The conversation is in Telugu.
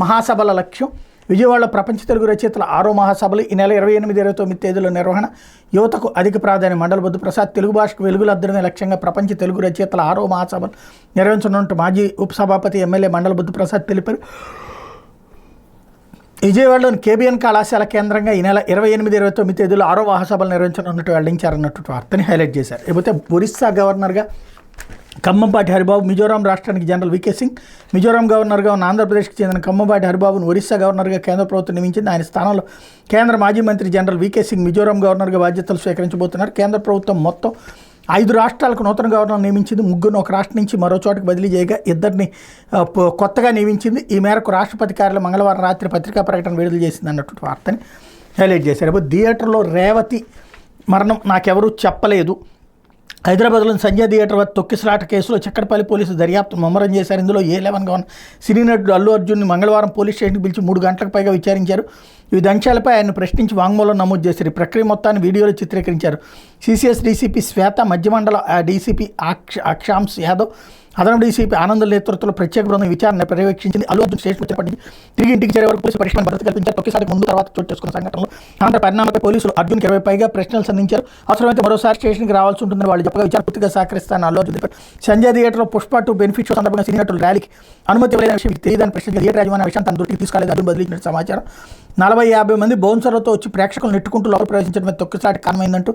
మహాసభల లక్ష్యం. విజయవాడలో ప్రపంచ తెలుగు రచయితల 6వ మహాసభలు ఈ నెల 28-29 తేదీల నిర్వహణ. యువతకు అధిక ప్రాధాన్యం. మండల బుద్ధ ప్రసాద్. తెలుగు భాషకు వెలుగులు అద్దడమే లక్ష్యంగా ప్రపంచ తెలుగు రచయితల 6వ మహాసభలు నిర్వహించనున్నట్టు మాజీ ఉపసభాపతి ఎమ్మెల్యే మండల బుద్ధ ప్రసాద్ తెలిపారు. విజయవాడలోని కేబిఎన్ కళాశాల కేంద్రంగా ఈ నెల 28-29 తేదీలో 6వ మహాసభలు నిర్వహించనున్నట్టు వెల్లడించారన్నట్టు వార్తని హైలైట్ చేశారు. లేకపోతే ఒరిస్సా గవర్నర్గా ఖమ్మంపాటి హరిబాబు, మిజోరాం రాష్ట్రానికి జనరల్ వికే సింగ్. మిజోరాం గవర్నర్గా ఉన్న ఆంధ్రప్రదేశ్కి చెందిన ఖమ్మంపాటి హరిబాబును ఒరిస్సా గవర్నర్గా కేంద్ర ప్రభుత్వం నియమించింది. ఆయన స్థానంలో కేంద్ర మాజీ మంత్రి జనరల్ వికే సింగ్ మిజోరాం గవర్నర్గా బాధ్యతలు స్వీకరించబోతున్నారు. కేంద్ర ప్రభుత్వం మొత్తం 5 రాష్ట్రాలకు నూతన గవర్నర్ నియమించింది. 3 ఒక రాష్ట్రం నుంచి మరో చోటకి బదిలీ చేయగా 2 కొత్తగా నియమించింది. ఈ మేరకు రాష్ట్రపతి కార్యాలయం మంగళవారం రాత్రి పత్రికా ప్రకటన విడుదల చేసింది అన్నటువంటి వార్తని హైలైట్ చేశారు. థియేటర్లో రేవతి మరణం నాకెవరూ చెప్పలేదు. హైదరాబాద్లోని సంజయ్ థియేటర్ వద్ద తొక్కిసలాట కేసులో చక్కడపల్లి పోలీసులు దర్యాప్తు ముమ్మరం చేశారు. ఇందులో A11గా ఉన్న సినీ నటుడు అల్లు అర్జున్ని మంగళవారం పోలీస్ స్టేషన్కి పిలిచి 3 గంటలకు పైగా విచారించారు. వివిధ అంశాలపై ఆయన ప్రశ్నించి వాంగ్మూలం నమోదు చేశారు. ఈ ప్రక్రియ మొత్తాన్ని వీడియోలో చిత్రీకరించారు. CCS డీసీపీ శ్వేత, మధ్యమండల డీసీపీ అక్షాంశ్ యాదవ్, అదనపు డీసీపీ ఆనంద్ నేతృత్వంలో ప్రత్యేక బృందం విచారణ పర్యవేక్షించింది. అల్లు అర్జున్ స్టేషన్ వచ్చేప్పటి తిరిగి ఇంటికి చేరే వరకు పోలీసు పరిశ్రమ భద్రత కల్పించారు. తొక్కిసారికి ముందు తర్వాత చోటు చేసుకున్న సంఘటనలో అనంతర పరిణామాలపై పోలీసులు అర్జున్కి 20 పైగా ప్రశ్నలు సంధించారు. అవసరమైతే మరోసారి స్టేషన్కి రావాల్సి ఉంటుందని వాళ్ళు చెప్పగా విచారణ పూర్తిగా సహకరిస్తానని అల్లు అర్జున్ చెప్పారు. సంజయ్ థియేటర్లో పుష్ప 2 బెనిఫిట్ షో సందర్భంగా సినీ నటులు ర్యాలీకి అనుమతి ఇవ్వలేని విషయం తెలియదని ప్రశ్నించారు. థియేటర్ యాజమాన్య విషయం తన దృష్టికి తీసుకురాలేదు. అర్జున్ బదిలించినట్టు సమాచారం. 40-50 మంది బౌన్సర్లతో వచ్చి ప్రేక్షకులు నెట్టుకుంటూ లోపల ప్రవేశించడమే తొక్కిసాటి కారణమైందంటూ